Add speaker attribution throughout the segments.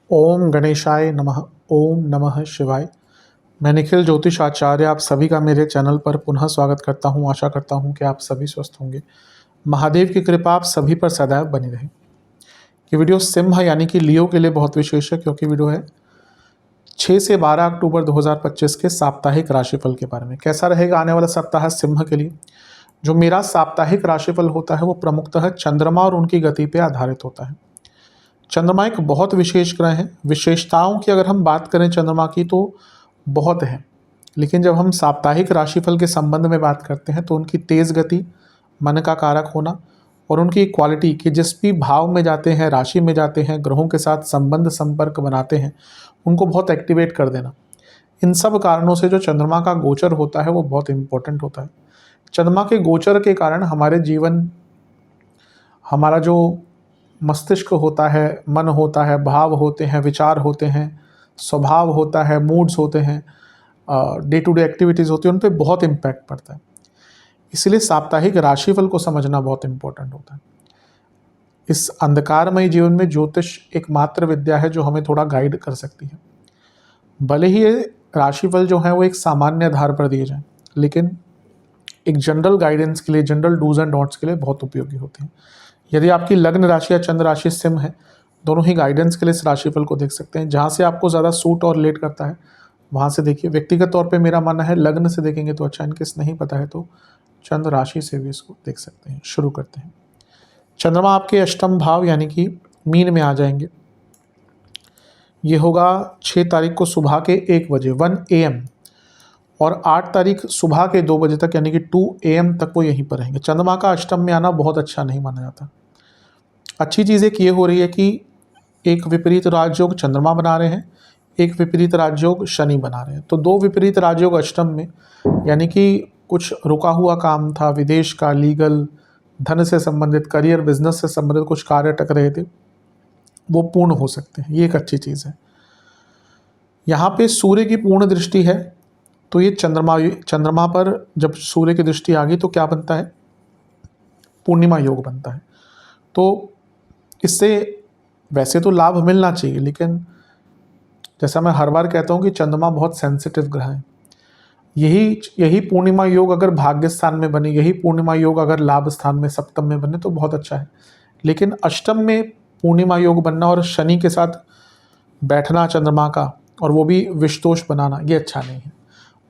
Speaker 1: ओम गणेशाय नमः। ओम नमः शिवाय। मैं निखिल ज्योतिष आचार्य आप सभी का मेरे चैनल पर पुनः स्वागत करता हूं। आशा करता हूं कि आप सभी स्वस्थ होंगे। महादेव की कृपा आप सभी पर सदैव बनी रहे। ये वीडियो सिंह यानी कि लियो के लिए बहुत विशेष है, क्योंकि वीडियो है 6 से 12 अक्टूबर 2025 के साप्ताहिक राशिफल के बारे में। कैसा रहेगा आने वाला सप्ताह सिंह के लिए। जो मेरा साप्ताहिक राशिफल होता है वो प्रमुखतः चंद्रमा और उनकी गति पर आधारित होता है। चंद्रमा एक बहुत विशेष ग्रह है। विशेषताओं की अगर हम बात करें चंद्रमा की तो बहुत है, लेकिन जब हम साप्ताहिक राशिफल के संबंध में बात करते हैं तो उनकी तेज गति, मन का कारक होना और उनकी क्वालिटी कि जिस भी भाव में जाते हैं, राशि में जाते हैं, ग्रहों के साथ संबंध संपर्क बनाते हैं, उनको बहुत एक्टिवेट कर देना, इन सब कारणों से जो चंद्रमा का गोचर होता है वो बहुत इंपॉर्टेंट होता है। चंद्रमा के गोचर के कारण हमारे जीवन, हमारा जो मस्तिष्क होता है, मन होता है, भाव होते हैं, विचार होते हैं, स्वभाव होता है, मूड्स होते हैं, डे टू डे एक्टिविटीज़ होती है, उन पे बहुत इम्पैक्ट पड़ता है। इसलिए साप्ताहिक राशिफल को समझना बहुत इम्पोर्टेंट होता है। इस अंधकारमय जीवन में ज्योतिष एकमात्र विद्या है जो हमें थोड़ा गाइड कर सकती है। भले ही ये राशिफल जो है वो एक सामान्य आधार पर दिए जाएं, लेकिन एक जनरल गाइडेंस के लिए, जनरल डूज एंड डॉट्स के लिए बहुत उपयोगी होते हैं। यदि आपकी लग्न राशि या चंद्र राशि सिंह है, दोनों ही गाइडेंस के लिए इस राशिफल को देख सकते हैं। जहाँ से आपको ज़्यादा सूट और रिलेट करता है वहाँ से देखिए। व्यक्तिगत तौर पे मेरा मानना है लग्न से देखेंगे तो अच्छा, इनकेस नहीं पता है तो चंद्र राशि से भी इसको देख सकते हैं। शुरू करते हैं। चंद्रमा आपके अष्टम भाव यानी कि मीन में आ जाएंगे। ये होगा 6 तारीख को सुबह के 1 बजे 1 AM और 8 तारीख सुबह के 2 बजे तक यानी कि 2 AM तक वो यहीं पर रहेंगे। चंद्रमा का अष्टम में आना बहुत अच्छा नहीं माना जाता। अच्छी चीज़ एक ये हो रही है कि एक विपरीत राजयोग चंद्रमा बना रहे हैं, एक विपरीत राजयोग शनि बना रहे हैं। तो 2 विपरीत राजयोग अष्टम में, यानी कि कुछ रुका हुआ काम था, विदेश का, लीगल, धन से संबंधित, करियर, बिजनेस से संबंधित कुछ कार्य अटक रहे थे, वो पूर्ण हो सकते हैं। ये एक अच्छी चीज़ है। यहाँ पे सूर्य की पूर्ण दृष्टि है, तो ये चंद्रमा पर जब सूर्य की दृष्टि आ गई तो क्या बनता है, पूर्णिमा योग बनता है। तो इससे वैसे तो लाभ मिलना चाहिए, लेकिन जैसा मैं हर बार कहता हूँ कि चंद्रमा बहुत सेंसिटिव ग्रह है। यही पूर्णिमा योग अगर भाग्य स्थान में बने, यही पूर्णिमा योग अगर लाभ स्थान में, सप्तम में बने तो बहुत अच्छा है। लेकिन अष्टम में पूर्णिमा योग बनना और शनि के साथ बैठना चंद्रमा का, और वो भी विषदोष बनाना, ये अच्छा नहीं है।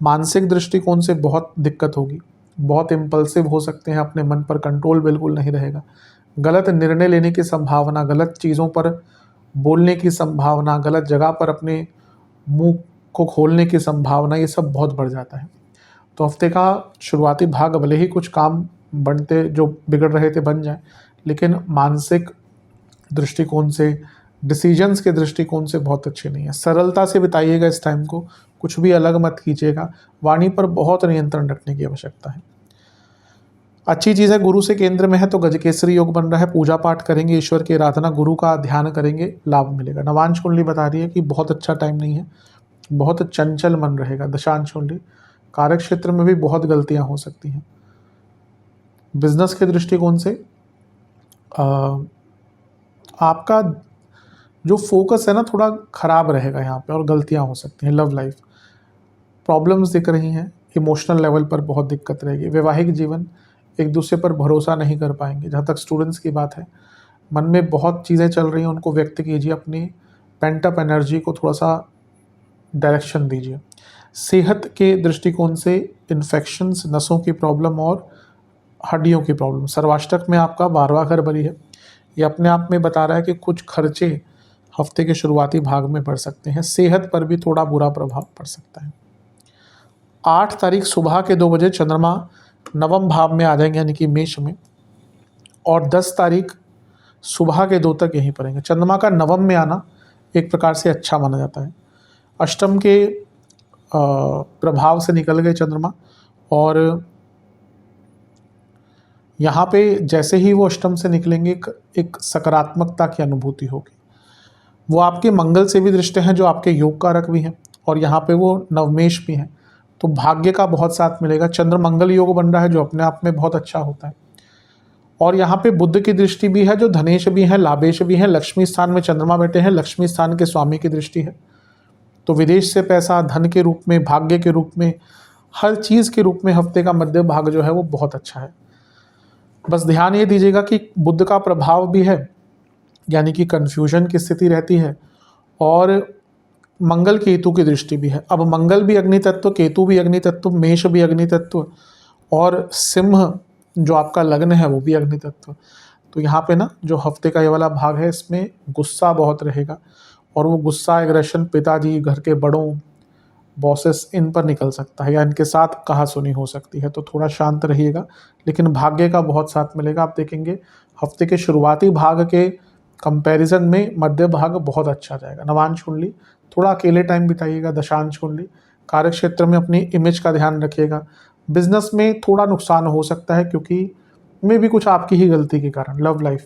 Speaker 1: मानसिक दृष्टिकोण से बहुत दिक्कत होगी, बहुत इम्पल्सिव हो सकते हैं, अपने मन पर कंट्रोल बिल्कुल नहीं रहेगा, गलत निर्णय लेने की संभावना, गलत चीज़ों पर बोलने की संभावना, गलत जगह पर अपने मुंह को खोलने की संभावना, ये सब बहुत बढ़ जाता है। तो हफ्ते का शुरुआती भाग भले ही कुछ काम बनते जो बिगड़ रहे थे बन जाए, लेकिन मानसिक दृष्टिकोण से, डिसीजंस के दृष्टिकोण से बहुत अच्छे नहीं है। सरलता से बिताइएगा इस टाइम को, कुछ भी अलग मत कीजिएगा। वाणी पर बहुत नियंत्रण रखने की आवश्यकता है। अच्छी चीज़ है, गुरु से केंद्र में है तो गजकेसरी योग बन रहा है। पूजा पाठ करेंगे, ईश्वर की आराधना, गुरु का ध्यान करेंगे, लाभ मिलेगा। नवांश कुंडली बता रही है कि बहुत अच्छा टाइम नहीं है, बहुत चंचल मन रहेगा। दशांश कुंडली, कार्य क्षेत्र में भी बहुत गलतियां हो सकती हैं। बिजनेस के दृष्टिकोण से आपका जो फोकस है ना थोड़ा खराब रहेगा यहाँ पे, और गलतियां हो सकती हैं। लव लाइफ प्रॉब्लम्स दिख रही हैं, इमोशनल लेवल पर बहुत दिक्कत रहेगी। वैवाहिक जीवन, एक दूसरे पर भरोसा नहीं कर पाएंगे। जहाँ तक स्टूडेंट्स की बात है, मन में बहुत चीज़ें चल रही हैं, उनको व्यक्त कीजिए, अपनी पेंटअप एनर्जी को थोड़ा सा डायरेक्शन दीजिए। सेहत के दृष्टिकोण से इन्फेक्शंस, नसों की प्रॉब्लम और हड्डियों की प्रॉब्लम। सर्वाष्टक में आपका 12वां घर बरी है, ये अपने आप में बता रहा है कि कुछ खर्चे हफ्ते के शुरुआती भाग में पड़ सकते हैं। सेहत पर भी थोड़ा बुरा प्रभाव पड़ सकता है। 8 तारीख सुबह के 2 बजे चंद्रमा नवम भाव में आ जाएंगे यानी कि मेष में, और 10 तारीख सुबह के 2 तक यहीं पर रहेंगे। चंद्रमा का नवम में आना एक प्रकार से अच्छा माना जाता है। अष्टम के प्रभाव से निकल गए चंद्रमा, और यहाँ पे जैसे ही वो अष्टम से निकलेंगे एक सकारात्मकता की अनुभूति होगी। वो आपके मंगल से भी दृष्टि हैं जो आपके योग कारक भी हैं, और यहाँ पे वो नवमेश भी हैं, तो भाग्य का बहुत साथ मिलेगा। चंद्र मंगल योग बन रहा है जो अपने आप में बहुत अच्छा होता है। और यहाँ पे बुध की दृष्टि भी है, जो धनेश भी है, लाभेश भी है, लक्ष्मी स्थान में चंद्रमा बैठे हैं, लक्ष्मी स्थान के स्वामी की दृष्टि है। तो विदेश से पैसा, धन के रूप में, भाग्य के रूप में, हर चीज़ के रूप में हफ्ते का मध्य भाग जो है वो बहुत अच्छा है। बस ध्यान ये दीजिएगा कि बुध का प्रभाव भी है, यानी कि कन्फ्यूजन की स्थिति रहती है, और मंगल केतु की दृष्टि भी है। अब मंगल भी अग्नि तत्व, केतु भी अग्नि तत्व, मेष भी अग्नि तत्व, और सिंह जो आपका लग्न है वो भी अग्नि तत्व। तो यहाँ पे ना जो हफ्ते का ये वाला भाग है, इसमें गुस्सा बहुत रहेगा, और वो गुस्सा, एग्रेशन पिताजी, घर के बड़ों, बॉसेस, इन पर निकल सकता है, या इनके साथ कहासुनी हो सकती है। तो थोड़ा शांत रहिएगा, लेकिन भाग्य का बहुत साथ मिलेगा। आप देखेंगे हफ्ते के शुरुआती भाग के कंपैरिजन में मध्य भाग बहुत अच्छा जाएगा। नवांश कुंडली थोड़ा अकेले टाइम बिताइएगा। दशांश कुंडली कार्य क्षेत्र में अपनी इमेज का ध्यान रखिएगा। बिजनेस में थोड़ा नुकसान हो सकता है, क्योंकि में भी कुछ आपकी ही गलती के कारण। लव लाइफ,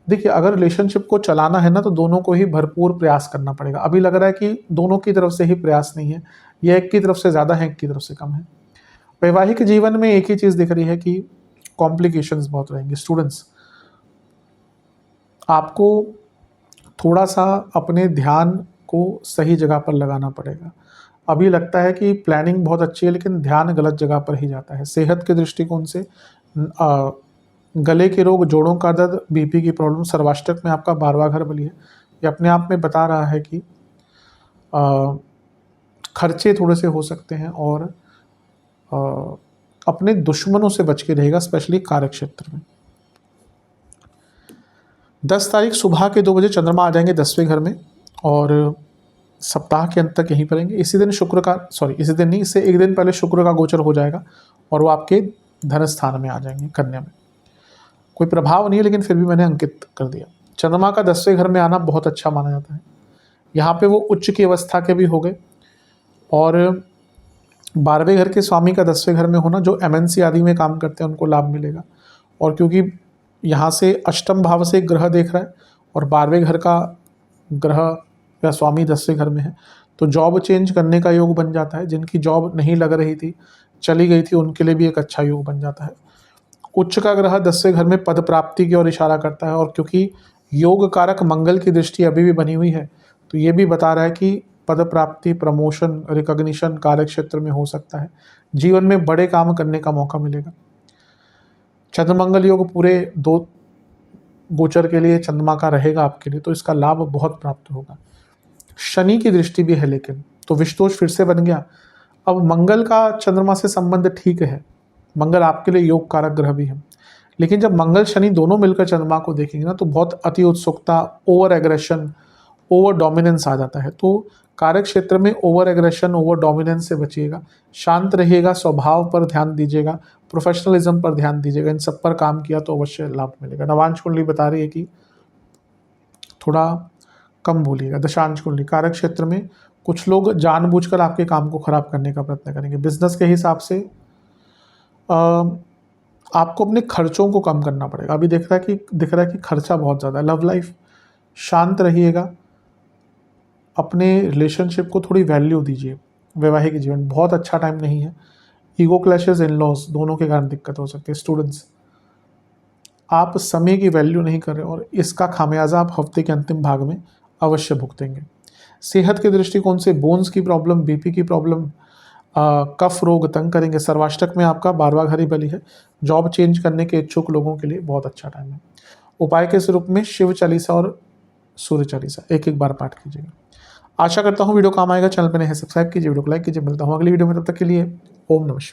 Speaker 1: देखिए अगर रिलेशनशिप को चलाना है ना, तो दोनों को ही भरपूर प्रयास करना पड़ेगा। अभी लग रहा है कि दोनों की तरफ से ही प्रयास नहीं है, ये एक की तरफ से ज़्यादा है, एक की तरफ से कम है। वैवाहिक जीवन में एक ही चीज़ दिख रही है कि कॉम्प्लिकेशंस बहुत रहेंगे। स्टूडेंट्स, आपको थोड़ा सा अपने ध्यान को सही जगह पर लगाना पड़ेगा। अभी लगता है कि प्लानिंग बहुत अच्छी है, लेकिन ध्यान गलत जगह पर ही जाता है। सेहत के दृष्टिकोण से गले के रोग, जोड़ों का दर्द, बीपी की प्रॉब्लम, सर्वाष्टक में आपका 12वां घर बली है, ये अपने आप में बता रहा है कि खर्चे थोड़े से हो सकते हैं, और अपने दुश्मनों से बच के रहेगा, स्पेशली कार्य क्षेत्र में। 10 तारीख सुबह के 2 बजे चंद्रमा आ जाएंगे 10वें घर में, और सप्ताह के अंत तक यहीं पर रहेंगे। इसी दिन शुक्र का, इसी दिन नहीं, इससे एक दिन पहले शुक्र का गोचर हो जाएगा, और वो आपके धन स्थान में आ जाएंगे, कन्या में। कोई प्रभाव नहीं है, लेकिन फिर भी मैंने अंकित कर दिया। चंद्रमा का 10वें घर में आना बहुत अच्छा माना जाता है। यहाँ पे वो उच्च की अवस्था के भी हो गए, और 12वें घर के स्वामी का 10वें घर में होना, जो MNC आदि में काम करते हैं उनको लाभ मिलेगा। और क्योंकि यहाँ से अष्टम भाव से एक ग्रह देख रहा है, और 12वें घर का ग्रह या स्वामी 10वें घर में है, तो जॉब चेंज करने का योग बन जाता है। जिनकी जॉब नहीं लग रही थी, चली गई थी, उनके लिए भी एक अच्छा योग बन जाता है। उच्च का ग्रह 10वें घर में पद प्राप्ति की ओर इशारा करता है, और क्योंकि योग कारक मंगल की दृष्टि अभी भी बनी हुई है, तो ये भी बता रहा है कि पद प्राप्ति, प्रमोशन, रिकॉग्निशन कार्य क्षेत्र में हो सकता है। जीवन में बड़े काम करने का मौका मिलेगा। चंद्रमंगल योग पूरे 2 गोचर के लिए चंद्रमा का रहेगा आपके लिए, तो इसका लाभ बहुत प्राप्त होगा। शनि की दृष्टि भी है, लेकिन तो विषदोष फिर से बन गया। अब मंगल का चंद्रमा से संबंध ठीक है, मंगल आपके लिए योग कारक ग्रह भी है, लेकिन जब मंगल शनि दोनों मिलकर चंद्रमा को देखेंगे ना, तो बहुत अति उत्सुकता, ओवर एग्रेशन, ओवर डोमिनेंस आ जाता है। तो कार्य क्षेत्र में ओवर एग्रेशन, ओवर डोमिनेंस से बचिएगा, शांत रहिएगा, स्वभाव पर ध्यान दीजिएगा, प्रोफेशनलिज्म पर ध्यान दीजिएगा। इन सब पर काम किया तो अवश्य लाभ मिलेगा। नवांश कुंडली बता रही है कि थोड़ा कम भूलिएगा। दशांश कुंडली कार्य क्षेत्र में कुछ लोग जानबूझकर आपके काम को खराब करने का प्रयत्न करेंगे। बिजनेस के हिसाब से आपको अपने खर्चों को कम करना पड़ेगा। अभी दिख रहा है कि खर्चा बहुत ज़्यादा है। लव लाइफ, शांत रहिएगा, अपने रिलेशनशिप को थोड़ी वैल्यू दीजिए। वैवाहिक जीवन बहुत अच्छा टाइम नहीं है। ईगो क्लैशेस, इन लॉज, दोनों के कारण दिक्कत हो सकती है। स्टूडेंट्स, आप समय की वैल्यू नहीं कर रहे, और इसका खामियाजा आप हफ्ते के अंतिम भाग में अवश्य भुगतेंगे। सेहत के दृष्टिकोण से बोन्स की प्रॉब्लम, बीपी की प्रॉब्लम, कफ रोग तंग करेंगे। सर्वाष्टक में आपका 12वां घर ही बली है। जॉब चेंज करने के इच्छुक लोगों के लिए बहुत अच्छा टाइम है। उपाय के स्वरूप में शिव चालीसा और सूर्य चालीसा एक बार पाठ कीजिएगा। आशा करता हूँ वीडियो काम आएगा। चैनल पर नए हैं सब्सक्राइब कीजिए, वीडियो को लाइक कीजिए। मिलता हूँ अगली वीडियो में, तब तक के लिए ओम नमः शिवाय।